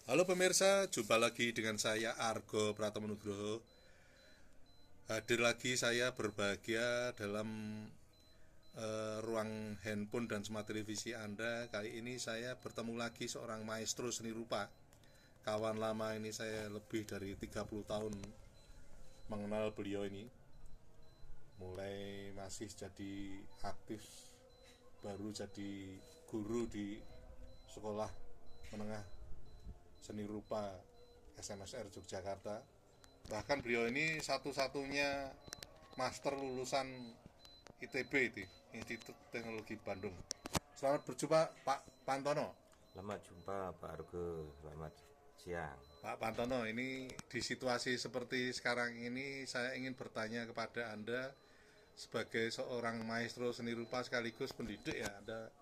Halo pemirsa, jumpa lagi dengan saya Argo Pratama Nugroho. Hadir lagi saya berbahagia dalam ruang handphone dan smart televisi Anda. Kali ini saya bertemu lagi seorang maestro seni rupa. Kawan lama ini, saya lebih dari 30 tahun mengenal beliau ini. Mulai masih jadi aktif, baru jadi guru di sekolah menengah seni rupa SMSR Yogyakarta. Bahkan beliau ini satu-satunya master lulusan ITB itu, Institut Teknologi Bandung. Selamat berjumpa Pak Pantono. Selamat jumpa Pak Argo, selamat siang. Pak Pantono, ini di situasi seperti sekarang ini saya ingin bertanya kepada Anda sebagai seorang maestro seni rupa sekaligus pendidik ya. Anda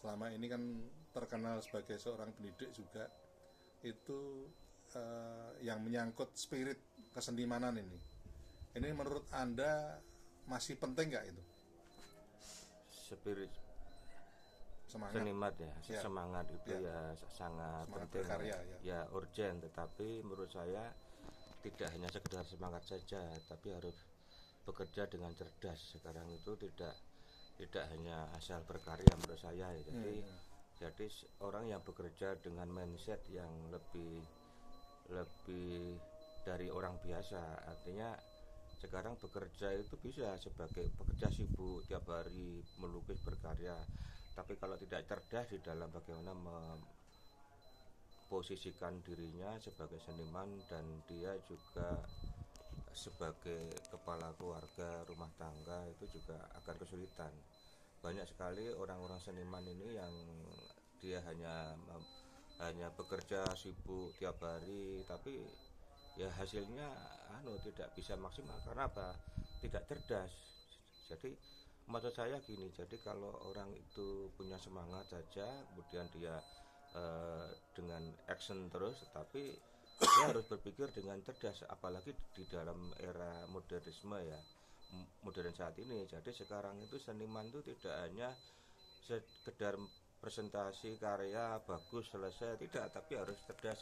selama ini kan terkenal sebagai seorang pendidik juga. Itu yang menyangkut spirit kesenimanan ini. Ini menurut Anda masih penting nggak itu? Spirit Semangat. seniman ya, Ya, semangat itu ya. ya sangat Semangat penting berkarya ya. ya urgent, tetapi menurut saya tidak hanya sekedar semangat saja, tapi harus bekerja dengan cerdas. Sekarang itu tidak hanya asal berkarya menurut saya ya. Jadi orang yang bekerja dengan mindset yang lebih lebih dari orang biasa, artinya sekarang bekerja itu bisa sebagai pekerja sibuk tiap hari melukis berkarya, tapi kalau tidak cerdas di dalam bagaimana memposisikan dirinya sebagai seniman dan dia juga sebagai kepala keluarga rumah tangga, itu juga akan kesulitan. Banyak sekali orang-orang seniman ini yang dia hanya bekerja sibuk tiap hari, tapi ya hasilnya tidak bisa maksimal karena apa? Tidak cerdas. Jadi maksud saya gini, jadi kalau orang itu punya semangat saja, kemudian dia dengan action terus, tapi dia harus berpikir dengan cerdas, apalagi di dalam era modernisme ya, modern saat ini. Jadi sekarang itu seniman itu tidak hanya sekedar presentasi karya bagus selesai, tidak, tapi harus cerdas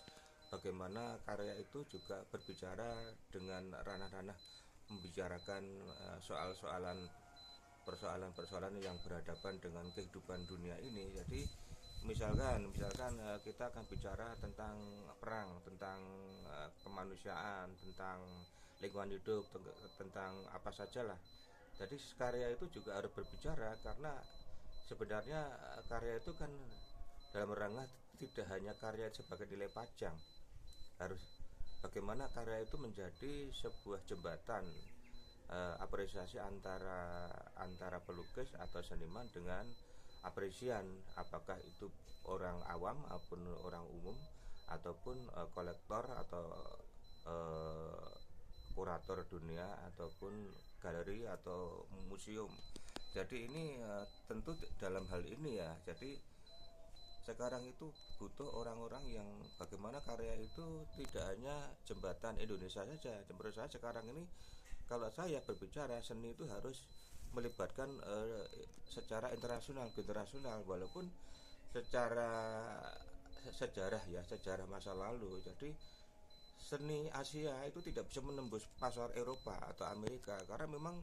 bagaimana karya itu juga berbicara dengan ranah-ranah, membicarakan soal-soalan, persoalan-persoalan yang berhadapan dengan kehidupan dunia ini. Jadi misalkan kita akan bicara tentang perang, tentang kemanusiaan, tentang lingkungan hidup, tentang apa sajalah. Jadi karya itu juga harus berbicara, karena sebenarnya karya itu kan dalam rangka tidak hanya karya sebagai nilai pajang, harus bagaimana karya itu menjadi sebuah jembatan apresiasi antara antara pelukis atau seniman dengan apresian, apakah itu orang awam ataupun orang umum, ataupun kolektor atau uh, kurator dunia, ataupun galeri atau museum. Jadi ini tentu dalam hal ini ya, jadi sekarang itu butuh orang-orang yang bagaimana karya itu tidak hanya jembatan Indonesia saja. Menurut saya sekarang ini, kalau saya berbicara seni itu harus melibatkan secara internasional, internasional, walaupun secara sejarah ya, sejarah masa lalu. Jadi seni Asia itu tidak bisa menembus pasar Eropa atau Amerika, karena memang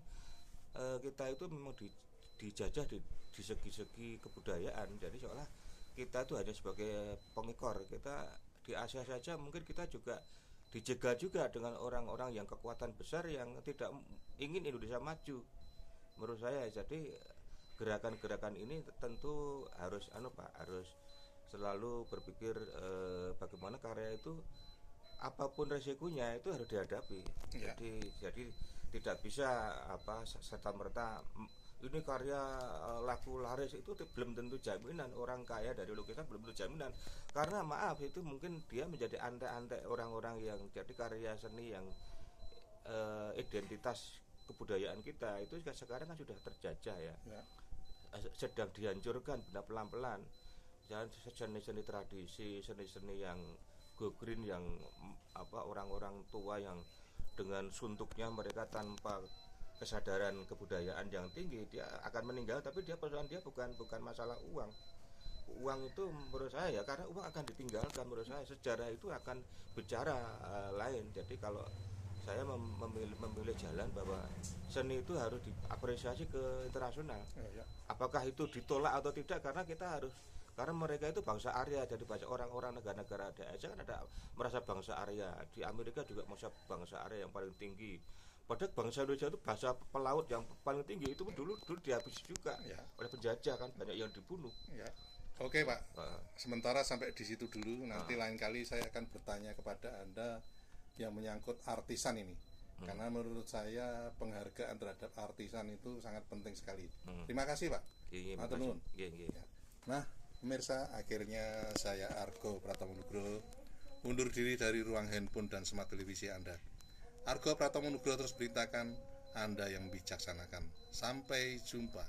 kita itu memang dijajah di segi-segi kebudayaan. Jadi seolah kita itu hanya sebagai pengekor. Kita di Asia saja mungkin kita juga dijegal juga dengan orang-orang yang kekuatan besar yang tidak ingin Indonesia maju, menurut saya. Jadi gerakan-gerakan ini tentu harus Pak, harus selalu berpikir bagaimana karya itu apapun resikonya itu harus dihadapi. Ya. Jadi tidak bisa serta merta ini karya laku laris, itu belum tentu jaminan. Orang kaya dari lukisan belum tentu jaminan, karena maaf, itu mungkin dia menjadi antek-antek orang-orang yang jadi karya seni yang identitas kebudayaan kita itu sekarang kan sudah terjajah ya, Ya. sedang dihancurkan pelan-pelan. Dan seni-seni tradisi, seni-seni yang go green, yang orang-orang tua yang dengan suntuknya mereka tanpa kesadaran kebudayaan yang tinggi, dia akan meninggal, tapi dia persoalan dia bukan masalah uang. uang itu menurut saya ya, karena uang akan ditinggalkan, menurut saya sejarah itu akan bicara lain. Jadi kalau saya memilih jalan bahwa seni itu harus diapresiasi ke internasional. Ya. Apakah itu ditolak atau tidak, karena kita harus, karena mereka itu bangsa Arya. Jadi banyak orang-orang negara-negara ada Asia kan ada merasa bangsa Arya. Di Amerika juga merasa bangsa Arya yang paling tinggi. Padahal bangsa Indonesia itu bahasa pelaut yang paling tinggi itu dulu dihabisi juga Ya. oleh penjajah, kan banyak yang dibunuh. Ya. Oke Pak, sementara sampai di situ dulu. Nanti lain kali saya akan bertanya kepada Anda yang menyangkut artisan ini, karena menurut saya penghargaan terhadap artisan itu sangat penting sekali. Terima kasih Pak. Matur nuwun. Ya. Nah pemirsa, akhirnya saya Argo Pratama Nugroho undur diri dari ruang handphone dan smart televisi Anda. Argo Pratama Nugroho terus beritakan, Anda yang bijaksanakan. Sampai jumpa.